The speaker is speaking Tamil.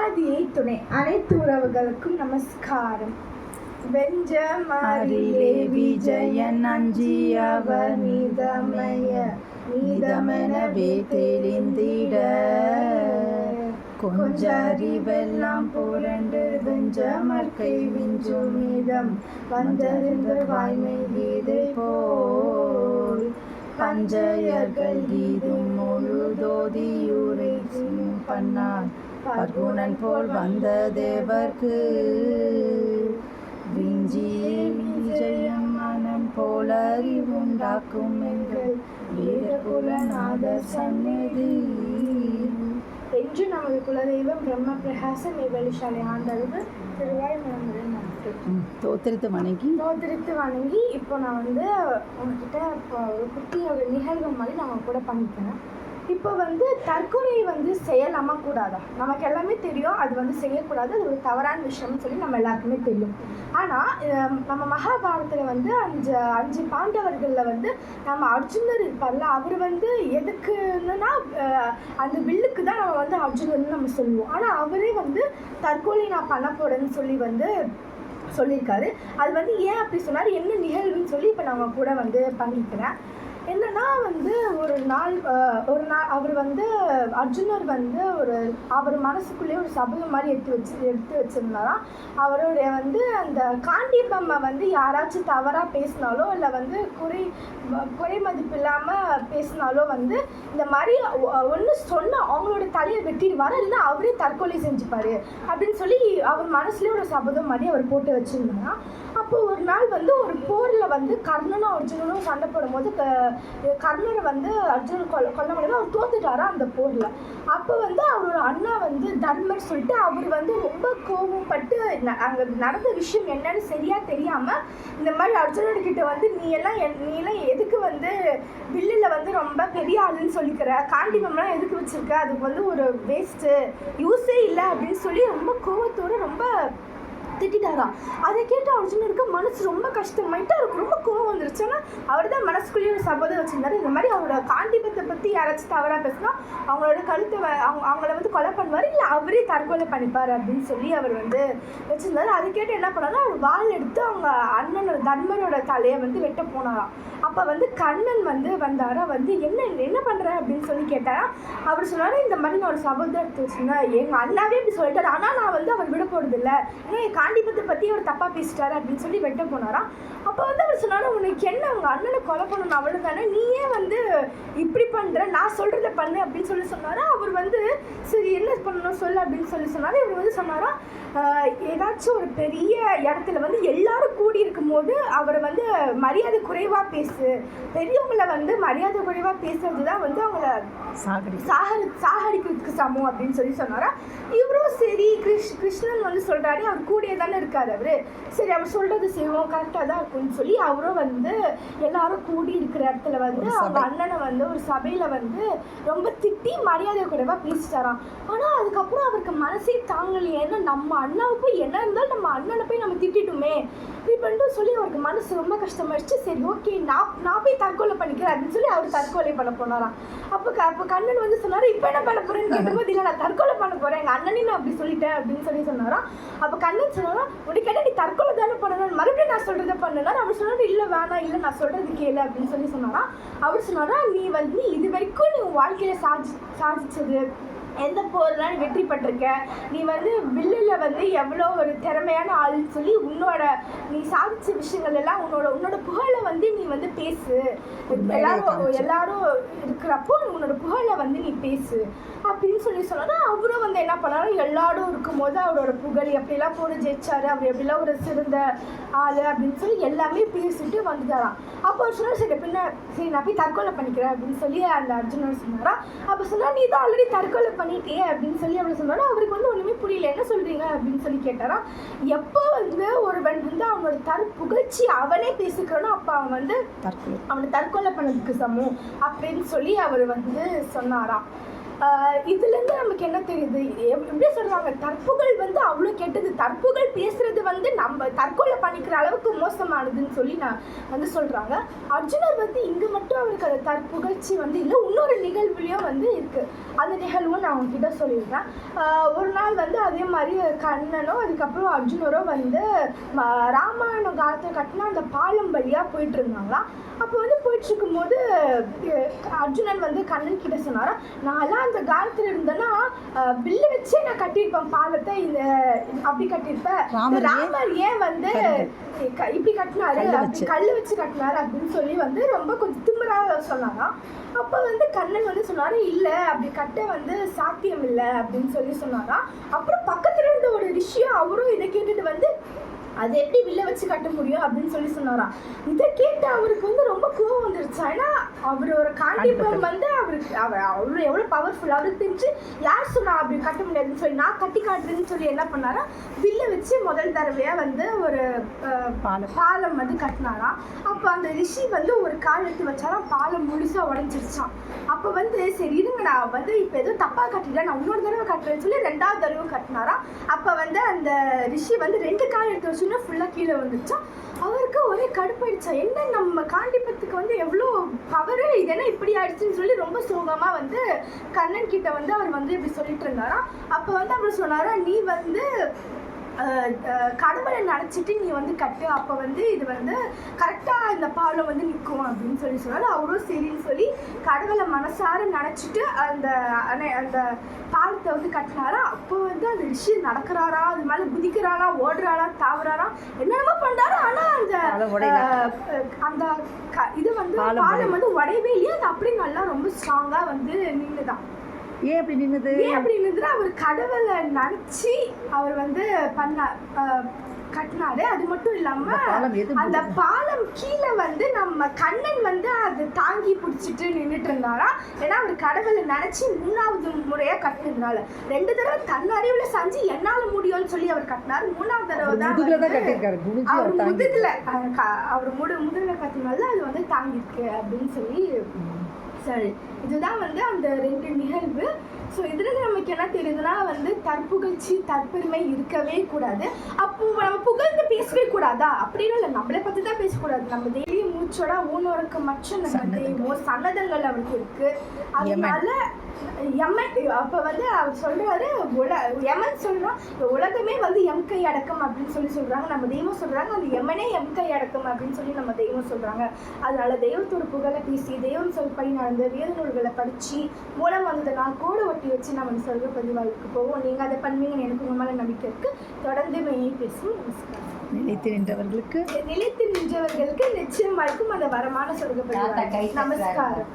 ஆதியை துணை. அனைத்து உறவுகளுக்கும் நமஸ்காரம். வெஞ்சமரிலே விஜயன் அஞ்சியவர் நீதமெனவே தெளிந்திட கொஞ்சறிவெல்லாம் புரண்டு வெஞ்சமர்க்கை விஞ்சும் மீதம் வந்தறிந்து வாய்மை கீதை போல் பஞ்சயர்கள் கீதும் முழுதோதியூரை பண்ணான் பர்குணன் போல் வந்த தேவர்க்கு விஞ்சியே விஜயம் மனம் போல அறிவுண்டாக்கும் எங்கள் வீரகுலநாதர் சந்நிதி என்று நமது குலதெய்வம் பிரம்ம பிரகாச நிவலிஷாலை ஆண்டளவு திருவாய் மனமுடன் தோத்திரித்து வணங்கி இப்போ நான் வந்து உங்ககிட்ட இப்போ ஒரு குட்டியோட நிகழ்வு மாதிரி நான் கூட பண்ணிக்கிறேன். இப்போ வந்து தற்கொலை வந்து செய்யலாமா கூடாதா? நமக்கு எல்லாமே தெரியும் அது வந்து செய்யக்கூடாது, அது ஒரு தவறான விஷயம்னு சொல்லி நம்ம எல்லாருக்குமே தெரியும். ஆனால் நம்ம மகாபாரதத்தில் வந்து அஞ்சு பாண்டவர்களில் வந்து நம்ம அர்ஜுனர் இருப்பார்ல, அவர் வந்து எதுக்குன்னா அந்த வில்லுக்கு தான் நம்ம வந்து அர்ஜுனர்னு நம்ம சொல்லுவோம். ஆனால் அவரே வந்து தற்கொலை நான் பண்ண போறேன்னு சொல்லி வந்து சொல்லியிருக்காரு. அது வந்து ஏன் அப்படி சொன்னார், என்ன நிகழ்வுன்னு சொல்லி இப்போ நம்ம கூட வந்து பண்ணிக்கிறேன். என்னன்னா வந்து ஒரு நாள் அவர் வந்து அர்ஜுனர் வந்து அவர் மனசுக்குள்ளேயே ஒரு சபதம் மாதிரி எடுத்து வச்சிருந்தாராம். அவருடைய வந்து அந்த காண்டிபம்மை வந்து யாராச்சும் தவறாக பேசினாலோ இல்லை வந்து குறை மதிப்பு இல்லாமல் பேசினாலோ வந்து இந்த மாதிரி ஒன்று சொன்னால் அவங்களோட தலையை வெட்டிடுவார், இல்லைன்னா அவரே தற்கொலை செஞ்சுப்பார் அப்படின்னு சொல்லி அவர் மனசுலேயே ஒரு சபதம் மாதிரி அவர் போட்டு வச்சுருந்தாராம். அப்போ ஒரு நாள் வந்து ஒரு போரில் வந்து கர்ணனும் அர்ஜுனனும் சண்டை போடும்போது கர்ணரை வந்து அர்ஜுனன் கொல்ல முடியாது, அவர் தோத்துட்டாரா அந்த போரில். அப்போ வந்து அவரோட அண்ணா வந்து தர்மர் சொல்லிட்டு அவர் வந்து ரொம்ப கோபப்பட்டு அங்கே நடந்த விஷயம் என்னன்னு சரியா தெரியாமல் இந்த மாதிரி அர்ஜுனன்கிட்ட வந்து நீ எல்லாம் எதுக்கு வந்து வில்லில் வந்து ரொம்ப பெரிய ஆளுன்னு சொல்லிக்கிற, காண்டிபம்லாம் எதுக்கு வச்சிருக்க, அதுக்கு வந்து ஒரு வேஸ்ட்டு யூஸே இல்லை அப்படின்னு சொல்லி ரொம்ப கோபத்தோடு ரொம்ப திட்டாராம். அதை கேட்டு அர்ஜுனருக்கு மனசு ரொம்ப கஷ்டமாயிட்டு அவருக்கு ரொம்ப கோவம் வந்துருச்சு. ஆனால் அவர் தான் மனசுக்குள்ளேயே ஒரு சபதம் வச்சிருந்தாரு, இந்த மாதிரி அவரோட காண்டிபத்தை பற்றி யாராச்சும் தவறாக பேசினா அவங்களோட கழுத்தை அவங்கள வந்து கொலை பண்ணுவார், இல்லை அவரே தற்கொலை பண்ணிப்பார் அப்படின்னு சொல்லி அவர் வந்து வச்சிருந்தாரு. அதை கேட்டு என்ன பண்ணாலும் அவர் வாள் எடுத்து அவங்க அண்ணனோட தர்மரோட தலையை வந்து வெட்ட போனாராம். அப்போ வந்து கண்ணன் வந்து வந்தாரா, வந்து என்ன பண்ணுற அப்படின்னு சொல்லி கேட்டாரா. அவர் சொன்னார், இந்த மாதிரி நான் ஒரு சபதம் எடுத்து வச்சுருந்தேன், எங்கள் அண்ணாவே இப்படி சொல்லிட்டாரு, ஆனால் நான் வந்து அவர் விட போகிறது இல்லை, ஏன்னா காண்டிபத்தை பற்றி அவர் தப்பாக பேசிட்டாரு அப்படின்னு சொல்லி வெட்ட போனாராம். அப்போ வந்து அவர் சொன்னாலும் உனக்கு என்ன அவங்க அண்ணனை கொலை பண்ணணும் அவ்வளோ தானே, நீயே வந்து இப்படி பண்ணுற, நான் சொல்கிறத பண்ணு அப்படின்னு சொல்லி சொன்னாரா. அவர் வந்து சரி என்ன பண்ணணும் சொல்லு அப்படின்னு சொல்லி சொன்னார். இவர் வந்து சொன்னாரா, ஏதாச்சும் ஒரு பெரிய இடத்துல வந்து எல்லாரும் கூடி இருக்கும் போது அவரை வந்து மரியாதை குறைவாக பேசு, பெரியவங்களை வந்து மரியாதை குறைவாக பேசுறது தான் வந்து அவங்கள சாகடிக்கிறதுக்கு சமம் அப்படின்னு சொல்லி சொன்னாரா. இவரும் சரி கிருஷ்ணன் வந்து சொல்கிறாரு, அவர் கூடிய தானே இருக்கார் அவர், சரி அவர் சொல்கிறது செய்வோம் கரெக்டாக தான் இருக்கும்னு சொல்லி அவரும் வந்து எல்லாரும் கூடி இருக்கிற இடத்துல வந்து அவங்க அண்ணனை வந்து ஒரு சபையில் வந்து ரொம்ப திட்டி மரியாதை குறைவாக பேசிட்டாராம். ஆனால் அதுக்கப்புறம் அவருக்கு மனசே தாங்கலையே, ஏன்னா நம்ம அண்ணாவை போய் என்ன இருந்தாலும் நம்ம அண்ணனை போய் நம்ம திட்டிட்டுமே இப்படின்ட்டு சொல்லி அவருக்கு மனசு ரொம்ப கஷ்டமாயிடுச்சு. சரி ஓகே நான் போய் தற்கொலை பண்ணிக்கிறேன் அப்படின்னு சொல்லி அவர் தற்கொலை பண்ண போனாராம். அப்போ கண்ணன் வந்து சொன்னார், இப்போ என்ன பண்ண போறேன்னு கேட்டபோது இல்லை நான் தற்கொலை பண்ண போகிறேன், எங்கள் அண்ணனையும் நான் அப்படி சொல்லிட்டேன் அப்படின்னு சொல்லி சொன்னாராம். அப்போ கண்ணன் சொன்னாரா, உனக்கு கேட்டால் நீ தற்கொலை தானே பண்ணணும், மறுபடியும் நான் சொல்கிறத பண்ணுனார். அவர் சொன்னார், இல்லை வேணாம், இல்லை நான் சொல்கிறது கேளு அப்படின்னு சொல்லி சொன்னாரா. அவர் சொன்னாரா, நீ வந்து இது வரைக்கும் நீ உன் வாழ்க்கையில் சாதிச்சது எந்த போர்லாம் நீ வெற்றி பெற்றிருக்க, நீ வந்து வில்லில் வந்து எவ்வளோ ஒரு திறமையான ஆள்னு சொல்லி நீ சாதிச்ச விஷயங்கள் எல்லாம் உன்னோட புகழை வந்து நீ வந்து பேசு, எல்லாரும் இருக்கிறப்போ உன்னோட புகழை வந்து நீ பேசு அப்படின்னு சொல்லி சொன்னா. அவரும் வந்து என்ன பண்ணாரு, எல்லாரும் இருக்கும்போது அவரோட புகழ் எப்படிலாம் போட ஜெயிச்சாரு, அவர் எப்படிலாம் ஒரு சிறந்த ஆள் அப்படின்னு சொல்லி எல்லாமே பேசிட்டு வந்துட்டாராம். அப்போ அவர் சொன்னார், சரி நான் போய் தற்கொலை பண்ணிக்கிறேன் அப்படின்னு சொல்லி அந்த அர்ஜுனன் சொன்னாரா. அப்போ சொன்னால் நீ தான் ஆல்ரெடி தற்கொலை பண்ணிட்டே அப்படின்னு சொல்லி அப்படி சொன்னாரா. அவருக்கு வந்து ஒன்றுமே புரியல, என்ன சொல்கிறீங்க அப்படின்னு சொல்லி கேட்டாரா. எப்போ வந்து ஒருவன் வந்து அவனோட புகழ்ச்சி அவனே பேசிக்கிறானோ அப்போ அவன் வந்து அவனை தற்கொலை பண்ணதுக்கு சமம் அப்படின்னு சொல்லி அவர் வந்து சொன்னாராம். இதுலேருந்து நமக்கு என்ன தெரியுது, எப்படி சொல்கிறாங்க, தற்புகழ் வந்து அவ்வளோ கெட்டது, தற்புகழ் பேசுறது வந்து நம்ம தற்கொலை பண்ணிக்கிற அளவுக்கு மோசமானதுன்னு சொல்லி நான் வந்து சொல்கிறாங்க. அர்ஜுனர் வந்து இங்கே மட்டும் அவருக்கு அந்த தற்புகழ்ச்சி வந்து இல்லை, இன்னொரு நிகழ்வுலையும் வந்து இருக்குது. அந்த நிகழ்வும் நான் அவங்ககிட்ட சொல்லியிருக்கேன். ஒரு நாள் வந்து அதே மாதிரி கண்ணனும் அதுக்கப்புறம் அர்ஜுனரோ வந்து ராமாயணம் காலத்தில் கட்டினா அந்த பாலம் வழியாக போயிட்டு இருந்தாங்களாம். அப்போ வந்து போயிட்டு இருக்கும்போது அர்ஜுனன் வந்து கண்ணன் கிட்ட சொன்னாரா, நான்லாம் அந்த காலத்தில் இருந்தேன்னா வில்லு வச்சே நான் கட்டியிருப்பேன் பாலத்தை, இந்த அப்படி கட்டியிருப்பேன். ராமர் ஏன் வந்து இப்படி கட்டினாரு, கல் வச்சு கட்டினாரு அப்படின்னு சொல்லி வந்து ரொம்ப கொஞ்சம் திமிராக சொன்னாராம். அப்போ வந்து கண்ணன் வந்து சொன்னாரு, இல்லை அப்படி கட்ட வந்து சாத்தியம் இல்லை அப்படின்னு சொல்லி சொன்னாராம். அப்புறம் பக்கத்துல இருந்த ஒரு ரிஷியும் அவரும் இதை கேட்டுட்டு வந்து அது எப்படி வில்ல வச்சு கட்ட முடியும் அப்படின்னு சொல்லி சொன்னாராம். இதை கேட்டு அவருக்கு வந்து ரொம்ப கோவம் வந்துருச்சு. ஏன்னா அவரோட காண்டிபம் வந்து அவரு எவ்வளோ பவர்ஃபுல் அவருக்கு தெரிஞ்சு, யார் சொன்னா அப்படி கட்ட முடியாதுன்னு சொல்லி நான் கட்டி காட்டுறேன்னு சொல்லி என்ன பண்ணாரா, வில்ல வச்சு முதல் தடவையாக வந்து ஒரு பாலம் வந்து கட்டினாராம். அப்போ அந்த ரிஷி வந்து ஒரு கால் எடுத்து வச்சாராம், பாலம் முழுசாக உடஞ்சிருச்சான். அப்போ வந்து சரி இருங்க, நான் வந்து இப்போ எதுவும் தப்பாக கட்டிட்டேன், நான் இன்னொரு தடவை கட்டுறேன்னு சொல்லி 2வது தடவை கட்டினாராம். அப்போ வந்து அந்த ரிஷி வந்து 2 கால் எடுத்து வச்சு ஃபுல்லாக கீழே வந்துச்சா. அவருக்கு ஒரே கடுப்பாயிடுச்சா, என்ன நம்ம காண்டிபத்துக்கு வந்து எவ்வளோ பவரு, இதெல்லாம் இப்படி ஆயிடுச்சுன்னு சொல்லி ரொம்ப சோகமாக வந்து கண்ணன் கிட்ட வந்து அவர் வந்து இப்படி சொல்லிட்டு இருந்தாராம். அப்போ வந்து அவர் சொன்னாரா, நீ வந்து கடவுளை நினச்சிட்டு நீ வந்து கட்டு, அப்போ வந்து இது வந்து கரெக்டாக இந்த பாலம் வந்து நிற்கும் அப்படின்னு சொல்லி சொன்னார். அவரும் சரின்னு சொல்லி கடவுளை மனசார நினச்சிட்டு அந்த அந்த பாலத்தை வந்து கட்டினாரா. அப்போ வந்து அந்த ரிஷி நடக்கிறாரா, அது மேலே குதிக்கிறாரா, ஓடுறாரா, தாவுறாரா, என்னென்னமோ பண்ணுறாரு. ஆனால் அந்த இது வந்து பாலம் வந்து உடையவே இல்லையா, அது அப்படியே நல்லா ரொம்ப ஸ்ட்ராங்காக வந்து நின்றுதான். ஏன் அப்படி நின்றுது, அவர் கடவுளை நினச்சி அவர் வந்து கட்டினாரு. அது மட்டும் இல்லாம அந்த பாலம் கீழே வந்து நம்ம கண்ணன் வந்து அது தாங்கி பிடிச்சிட்டு நின்றுட்டு இருந்தாரா. ஏன்னா அவர் கடவுளை நினைச்சு 3வது முறையா கட்டினதுனால 2 தடவை தன் அறிவுல செஞ்சு என்னால முடியும்னு சொல்லி அவர் கட்டினாரு. 3வது தடவை தான் அவர் முதுகுல கட்டினால அது வந்து தாங்கிருக்கு அப்படின்னு சொல்லி. சரி, இதுதான் வந்து அந்த 2 நிகழ்வு. ஸோ இதில் நமக்கு என்ன தெரியுதுன்னா வந்து தற்புகழ்ச்சி தற்பெருமை இருக்கவே கூடாது. அப்போ நம்ம புகழ்ந்து பேசவே கூடாதா அப்படின்னு இல்லை, நம்மளை பற்றி தான் பேசக்கூடாது. நம்ம டெய்லியும் மூச்சோட ஊனோருக்கு மற்ற நம்ம தெய்வம் சன்னதங்கள் அவருக்கு இருக்கு. அதனால அப்போ வந்து அவர் சொல்றாரு, யமன் சொல்றான் உலகமே வந்து எம் கை அடக்கம் அப்படின்னு சொல்லி சொல்றாங்க. நம்ம தெய்வம் சொல்றாங்க அந்த யமனே எம் கை அடக்கம் அப்படின்னு சொல்லி நம்ம தெய்வம் சொல்றாங்க. அதனால தெய்வத்தோட புகழை பேசி தெய்வம் சொல்படி நடந்து வேத நூல்களை படிச்சு மூலம் வந்ததை நான் கூட ஒட்டி வச்சு நம்ம சொல்ற பதிவாளுக்கு போவோம். நீங்க அதை பண்ணுவீங்கன்னு எனக்கு உங்க மேல நம்பிக்கை இருக்கு. தொடர்ந்து மெய் பேசும். நமஸ்காரம். நிலைத்து நின்றவர்களுக்கு நிச்சயமா இருக்கும் அந்த வரமான சொல்ற பதிவாள். நமஸ்காரம்.